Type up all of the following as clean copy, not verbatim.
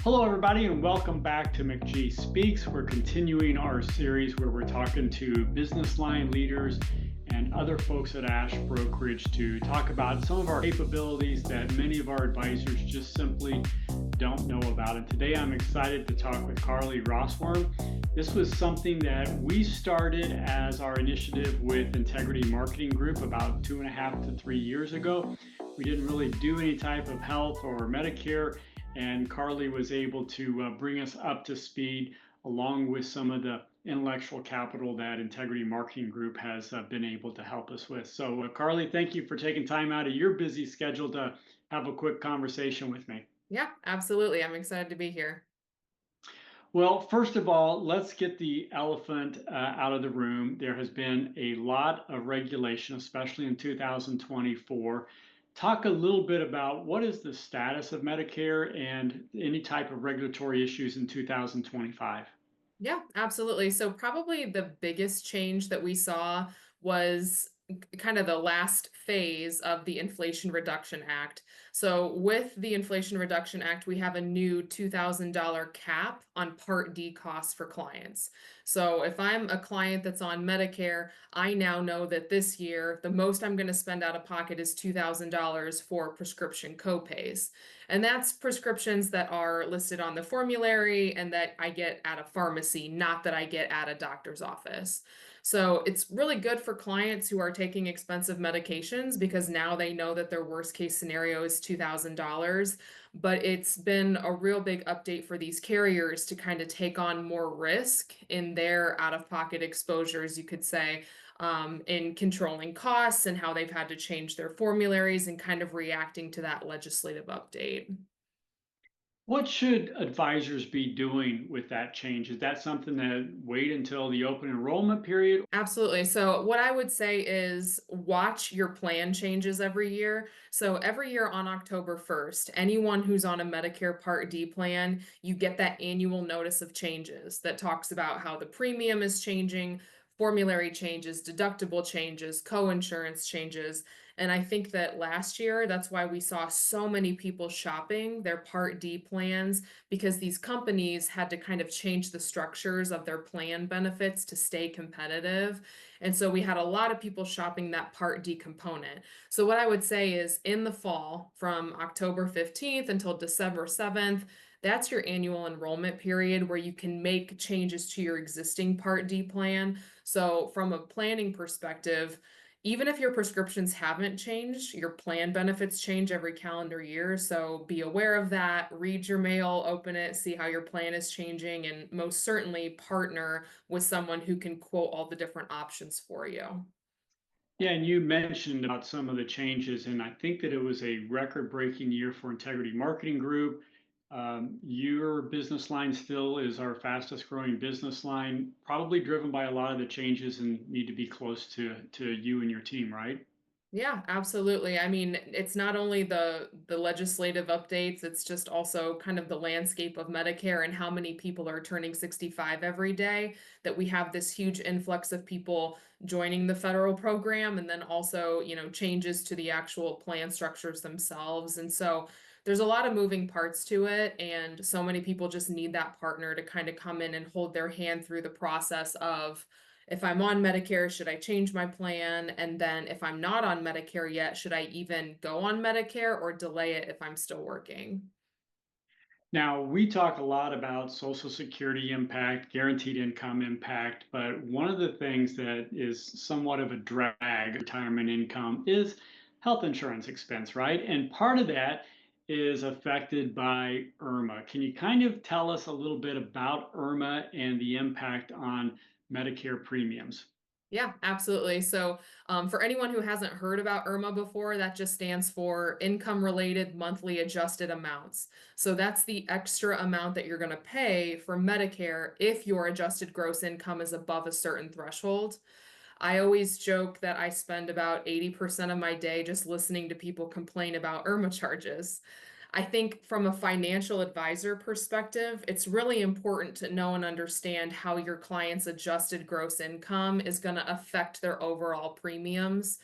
Hello, everybody, and welcome back to McGSpeaks. We're continuing our series where we're talking to business line leaders and other folks at Ash Brokerage to talk about some of our capabilities that many of our advisors just simply don't know about. And today I'm excited to talk with Carly Rosswurm. This was something that we started as our initiative with Integrity Marketing Group about 2.5 to 3 years ago. We didn't really do any type of health or Medicare, and Carly was able to bring us up to speed along with some of the intellectual capital that Integrity Marketing Group has been able to help us with. So Carly, thank you for taking time out of your busy schedule to have a quick conversation with me. Yeah, absolutely. I'm excited to be here. Well, first of all, let's get the elephant out of the room. There has been a lot of regulation, especially in 2024. Talk a little bit about what is the status of Medicare and any type of regulatory issues in 2025. Yeah, absolutely. So probably the biggest change that we saw was kind of the last phase of the Inflation Reduction Act. So with the Inflation Reduction Act, we have a new $2,000 cap on Part D costs for clients. So if I'm a client that's on Medicare, I now know that this year the most I'm going to spend out of pocket is $2,000 for prescription copays. And that's prescriptions that are listed on the formulary and that I get at a pharmacy, not that I get at a doctor's office. So it's really good for clients who are taking expensive medications because now they know that their worst case scenario is $2,000. But it's been a real big update for these carriers to kind of take on more risk in their out-of-pocket exposures, you could say, in controlling costs and how they've had to change their formularies and kind of reacting to that legislative update. What should advisors be doing with that change? Is that something that wait until the open enrollment period? Absolutely. So what I would say is watch your plan changes every year. So every year on October 1st, anyone who's on a Medicare Part D plan, you get that annual notice of changes that talks about how the premium is changing, formulary changes, deductible changes, co-insurance changes. And I think that last year, that's why we saw so many people shopping their Part D plans because these companies had to kind of change the structures of their plan benefits to stay competitive. And so we had a lot of people shopping that Part D component. So what I would say is in the fall, from October 15th until December 7th, that's your annual enrollment period where you can make changes to your existing Part D plan. So from a planning perspective, even if your prescriptions haven't changed, your plan benefits change every calendar year. So be aware of that, read your mail, open it, see how your plan is changing, and most certainly partner with someone who can quote all the different options for you. Yeah, and you mentioned about some of the changes, and I think that it was a record-breaking year for Integrity Marketing Group. Your business line still is our fastest growing business line, probably driven by a lot of the changes and need to be close to you and your team, right? Yeah, absolutely. I mean, it's not only the legislative updates, it's just also kind of the landscape of Medicare and how many people are turning 65 every day, that we have this huge influx of people joining the federal program and then also, changes to the actual plan structures themselves. And so there's a lot of moving parts to it, and so many people just need that partner to kind of come in and hold their hand through the process of, if I'm on Medicare, should I change my plan? And then if I'm not on Medicare yet, should I even go on Medicare or delay it if I'm still working? Now, we talk a lot about Social Security impact, guaranteed income impact, but one of the things that is somewhat of a drag, retirement income, is health insurance expense, right? And part of that is affected by IRMA. Can you kind of tell us a little bit about IRMA and the impact on Medicare premiums? Yeah, absolutely. So, for anyone who hasn't heard about IRMA before, that just stands for Income Related Monthly Adjusted Amounts. So, that's the extra amount that you're going to pay for Medicare if your adjusted gross income is above a certain threshold. I always joke that I spend about 80% of my day just listening to people complain about IRMA charges. I think from a financial advisor perspective, it's really important to know and understand how your client's adjusted gross income is going to affect their overall premiums.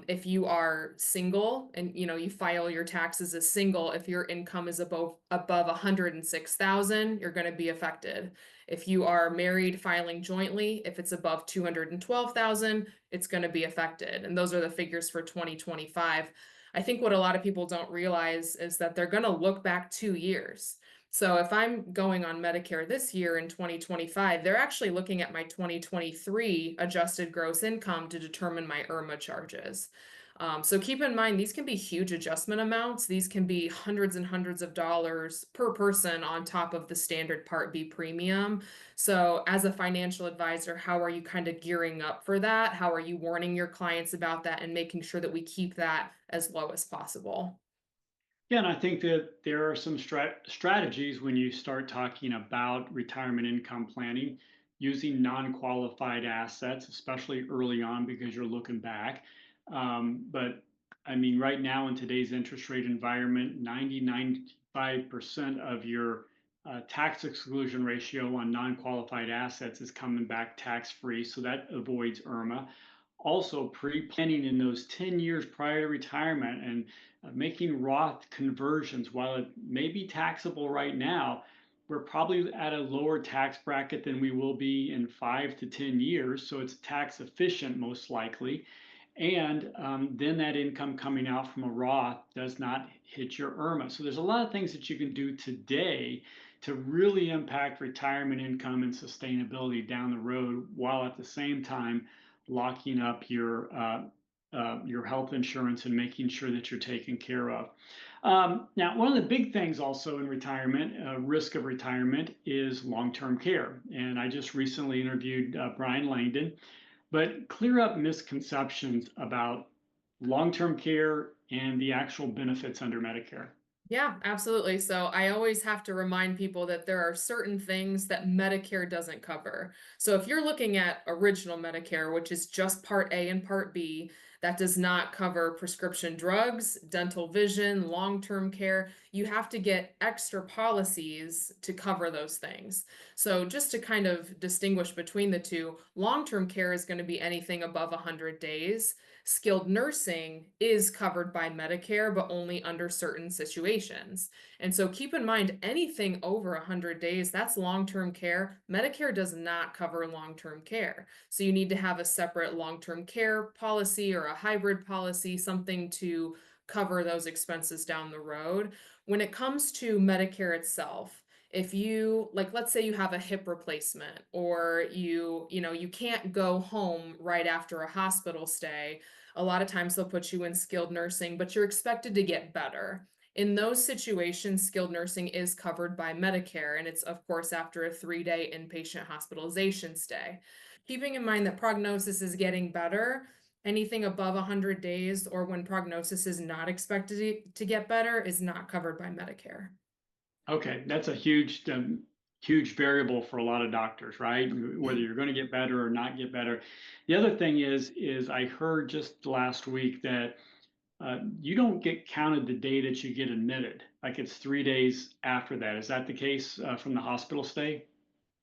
If you are single and you file your taxes as single, if your income is above 106,000, you're going to be affected. If you are married filing jointly, if it's above 212,000, it's going to be affected. And those are the figures for 2025. I think what a lot of people don't realize is that they're going to look back 2 years. So if I'm going on Medicare this year in 2025, they're actually looking at my 2023 adjusted gross income to determine my IRMA charges. So keep in mind, these can be huge adjustment amounts. These can be hundreds and hundreds of dollars per person on top of the standard Part B premium. So as a financial advisor, how are you kind of gearing up for that? How are you warning your clients about that and making sure that we keep that as low as possible? Yeah, and I think that there are some strategies when you start talking about retirement income planning using non-qualified assets, especially early on because you're looking back. But I mean, right now in today's interest rate environment, 95% of your tax exclusion ratio on non-qualified assets is coming back tax-free, so that avoids IRMA. Also, pre-planning in those 10 years prior to retirement and making Roth conversions, while it may be taxable right now, we're probably at a lower tax bracket than we will be in 5 to 10 years. So it's tax efficient, most likely. And then that income coming out from a Roth does not hit your IRMA. So there's a lot of things that you can do today to really impact retirement income and sustainability down the road, while at the same time locking up your health insurance and making sure that you're taken care of. Now, one of the big things also in retirement, risk of retirement, is long-term care. And I just recently interviewed Brian Langdon, but clear up misconceptions about long-term care and the actual benefits under Medicare. Yeah, absolutely. So I always have to remind people that there are certain things that Medicare doesn't cover. So if you're looking at original Medicare, which is just Part A and Part B, that does not cover prescription drugs, dental vision, long-term care. You have to get extra policies to cover those things. So just to kind of distinguish between the two, long-term care is going to be anything above 100 days. Skilled nursing is covered by Medicare, but only under certain situations. And so keep in mind, anything over 100 days, that's long-term care. Medicare does not cover long-term care. So you need to have a separate long-term care policy or a hybrid policy, something to cover those expenses down the road. When it comes to Medicare itself, if you like, let's say you have a hip replacement, or you can't go home right after a hospital stay, a lot of times they'll put you in skilled nursing, but you're expected to get better. In those situations, skilled nursing is covered by Medicare, and it's, of course, after a 3-day inpatient hospitalization stay. Keeping in mind that prognosis is getting better, anything above 100 days or when prognosis is not expected to get better is not covered by Medicare. Okay, that's a huge variable for a lot of doctors, right? Whether you're going to get better or not get better. The other thing is I heard just last week that you don't get counted the day that you get admitted. Like it's 3 days after that. Is that the case from the hospital stay?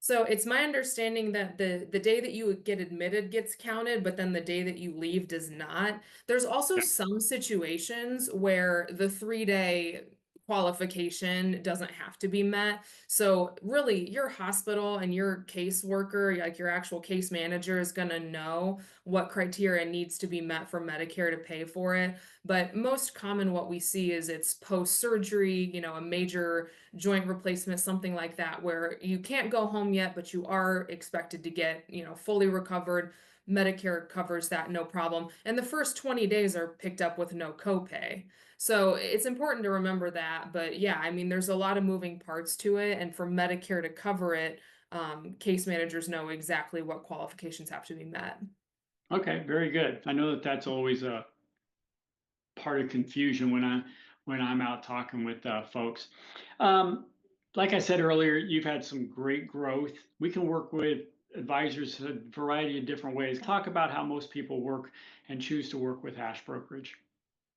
So it's my understanding that the day that you get admitted gets counted, but then the day that you leave does not. There's also Yeah. some situations where the 3-day qualification doesn't have to be met. So really, your hospital and your caseworker, like your actual case manager, is going to know what criteria needs to be met for Medicare to pay for it. But most common what we see is it's post-surgery, a major joint replacement, something like that, where you can't go home yet, but you are expected to get, fully recovered. Medicare covers that, no problem. And the first 20 days are picked up with no copay. So it's important to remember that. But yeah, I mean, there's a lot of moving parts to it. And for Medicare to cover it, case managers know exactly what qualifications have to be met. Okay, very good. I know that that's always a part of confusion when I'm out talking with folks. Um, like I said earlier, you've had some great growth. We can work with advisors a variety of different ways. Talk about how most people work and choose to work with Ash Brokerage.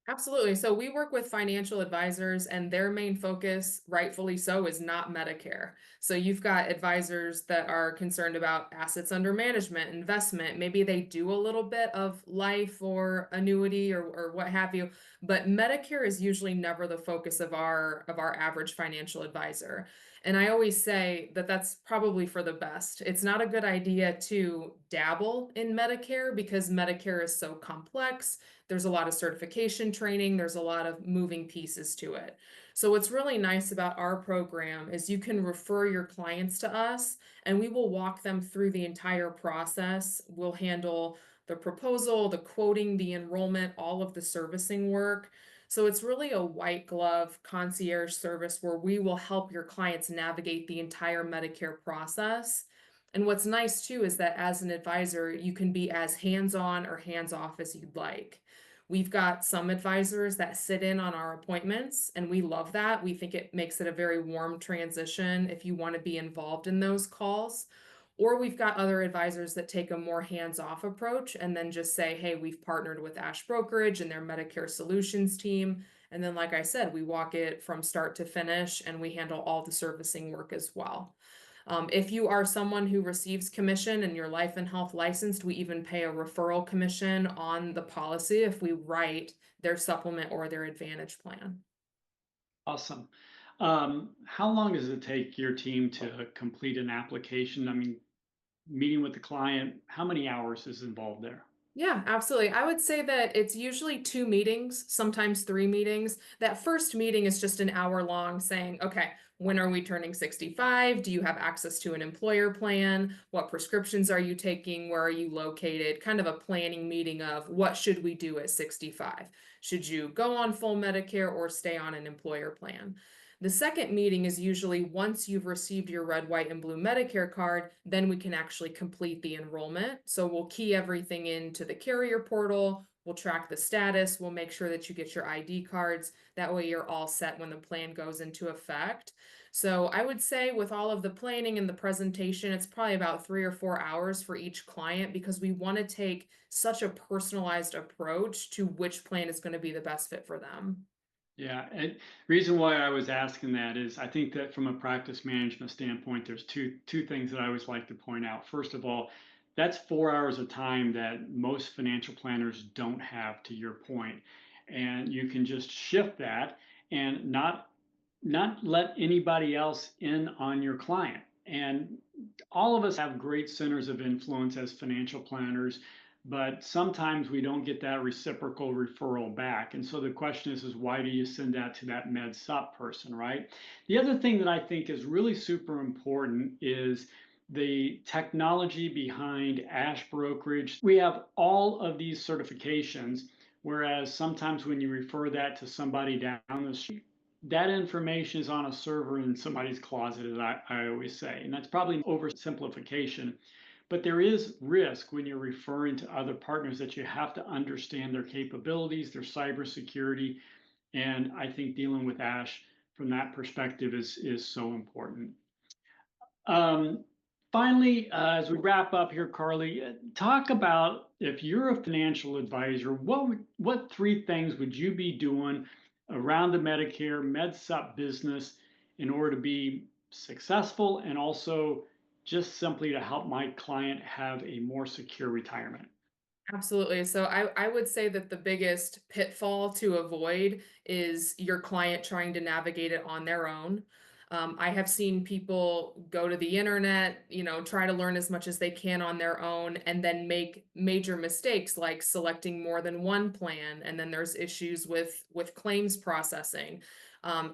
Absolutely. So we work with financial advisors, and their main focus, rightfully so, is not Medicare. So you've got advisors that are concerned about assets under management, investment. Maybe they do a little bit of life or annuity or what have you, but Medicare is usually never the focus of our average financial advisor. And I always say that that's probably for the best. It's not a good idea to dabble in Medicare because Medicare is so complex. There's a lot of certification training, there's a lot of moving pieces to it. So what's really nice about our program is you can refer your clients to us and we will walk them through the entire process. We'll handle the proposal, the quoting, the enrollment, all of the servicing work. So it's really a white glove concierge service where we will help your clients navigate the entire Medicare process. And what's nice too is that as an advisor, you can be as hands-on or hands-off as you'd like. We've got some advisors that sit in on our appointments, and we love that. We think it makes it a very warm transition if you want to be involved in those calls. Or we've got other advisors that take a more hands-off approach and then just say, hey, we've partnered with Ash Brokerage and their Medicare Solutions team. And then, like I said, we walk it from start to finish and we handle all the servicing work as well. If you are someone who receives commission and you're life and health licensed, we even pay a referral commission on the policy if we write their supplement or their advantage plan. Awesome. How long does it take your team to complete an application? I mean, meeting with the client, how many hours is involved there? Yeah, absolutely. I would say that it's usually 2 meetings, sometimes 3 meetings. That first meeting is just an hour long saying, okay, when are we turning 65? Do you have access to an employer plan? What prescriptions are you taking? Where are you located? Kind of a planning meeting of what should we do at 65? Should you go on full Medicare or stay on an employer plan? The second meeting is usually once you've received your red, white, and blue Medicare card, then we can actually complete the enrollment. So we'll key everything into the carrier portal, we'll track the status, we'll make sure that you get your ID cards. That way you're all set when the plan goes into effect. So I would say with all of the planning and the presentation, it's probably about 3 or 4 hours for each client because we want to take such a personalized approach to which plan is going to be the best fit for them. Yeah, and reason why I was asking that is I think that from a practice management standpoint, there's two things that I always like to point out. First of all, that's 4 hours of time that most financial planners don't have, to your point. And you can just shift that and not let anybody else in on your client. And all of us have great centers of influence as financial planners, but sometimes we don't get that reciprocal referral back. And so the question is why do you send that to that med sup person, right? The other thing that I think is really super important is the technology behind Ash Brokerage. We have all of these certifications, whereas sometimes when you refer that to somebody down the street, that information is on a server in somebody's closet, as I always say. And that's probably an oversimplification. But there is risk when you're referring to other partners that you have to understand their capabilities, their cybersecurity. And I think dealing with Ash from that perspective is so important. Um, Finally, as we wrap up here, Carly, talk about if you're a financial advisor, what three things would you be doing around the Medicare MedSup business in order to be successful and also just simply to help my client have a more secure retirement? Absolutely. So I would say that the biggest pitfall to avoid is your client trying to navigate it on their own. I have seen people go to the internet, try to learn as much as they can on their own and then make major mistakes like selecting more than one plan. And then there's issues with claims processing.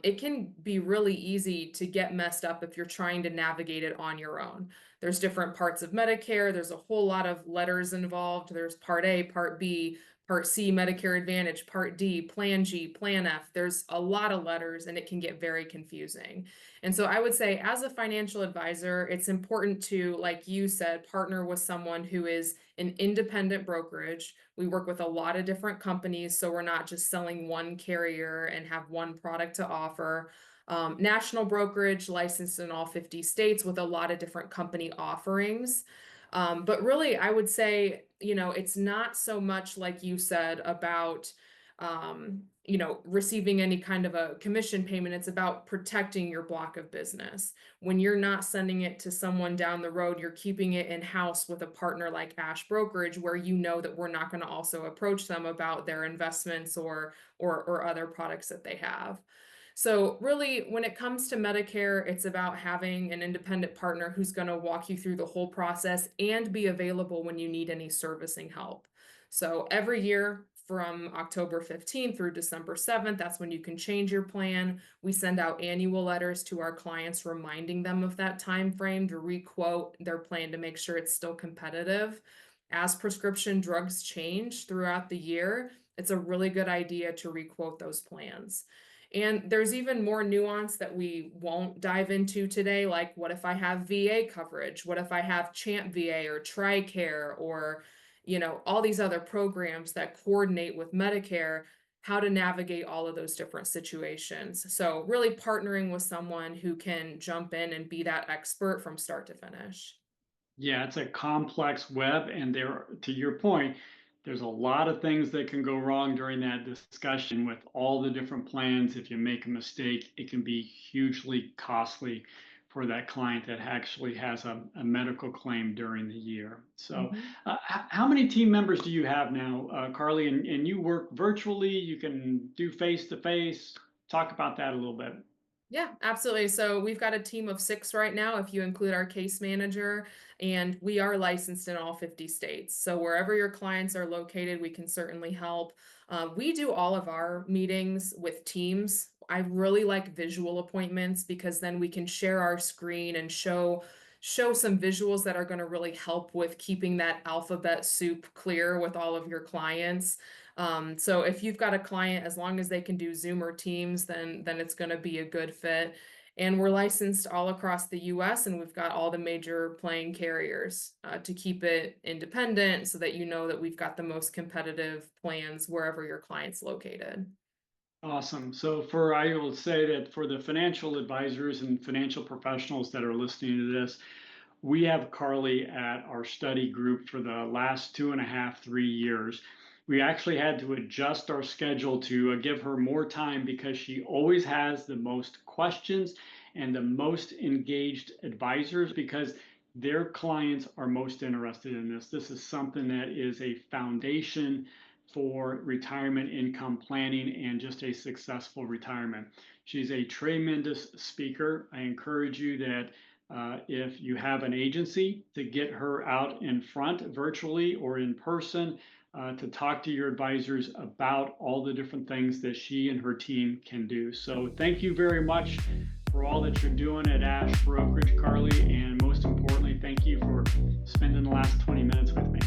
It can be really easy to get messed up if you're trying to navigate it on your own. There's different parts of Medicare. There's a whole lot of letters involved. There's Part A, Part B, Part C, Medicare Advantage, Part D, Plan G, Plan F. There's a lot of letters and it can get very confusing. And so I would say, as a financial advisor, it's important to, like you said, partner with someone who is an independent brokerage. We work with a lot of different companies, so we're not just selling one carrier and have one product to offer. National brokerage licensed in all 50 states with a lot of different company offerings. But really, I would say, it's not so much like you said about receiving any kind of a commission payment. It's about protecting your block of business. When you're not sending it to someone down the road, you're keeping it in-house with a partner like Ash Brokerage, where you know that we're not going to also approach them about their investments or other products that they have. So really, when it comes to Medicare, it's about having an independent partner who's going to walk you through the whole process and be available when you need any servicing help. So every year from October 15th through December 7th, that's when you can change your plan. We send out annual letters to our clients reminding them of that time frame to requote their plan to make sure it's still competitive. As prescription drugs change throughout the year, it's a really good idea to requote those plans. And there's even more nuance that we won't dive into today, like what if I have VA coverage? What if I have Champ VA or TRICARE or, all these other programs that coordinate with Medicare, how to navigate all of those different situations. So really partnering with someone who can jump in and be that expert from start to finish. Yeah, it's a complex web, and to your point, there's a lot of things that can go wrong during that discussion with all the different plans. If you make a mistake, it can be hugely costly for that client that actually has a medical claim during the year. So, how many team members do you have now, Carly? And you work virtually, you can do face to face. Talk about that a little bit. Yeah, absolutely. So we've got a team of 6 right now, if you include our case manager, and we are licensed in all 50 states. So wherever your clients are located, we can certainly help. We do all of our meetings with Teams. I really like visual appointments because then we can share our screen and show some visuals that are going to really help with keeping that alphabet soup clear with all of your clients. So if you've got a client, as long as they can do Zoom or Teams, then it's going to be a good fit. And we're licensed all across the US, and we've got all the major playing carriers to keep it independent so that you know that we've got the most competitive plans wherever your client's located. Awesome. So I will say that for the financial advisors and financial professionals that are listening to this, we have Carly at our study group for the last 2.5, 3 years. We actually had to adjust our schedule to give her more time because she always has the most questions and the most engaged advisors because their clients are most interested in this. This is something that is a foundation for retirement income planning and just a successful retirement. She's a tremendous speaker. I encourage you that if you have an agency, to get her out in front virtually or in person to talk to your advisors about all the different things that she and her team can do. So thank you very much for all that you're doing at Ash Brokerage, Carly, and most importantly, thank you for spending the last 20 minutes with me.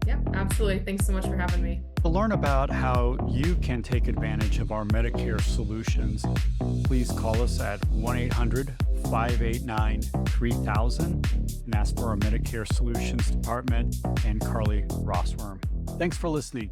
Yep, absolutely. Thanks so much for having me. To learn about how you can take advantage of our Medicare solutions, please call us at 1-800-589-3000 and ask for our Medicare Solutions Department and Carly Rosswurm. Thanks for listening.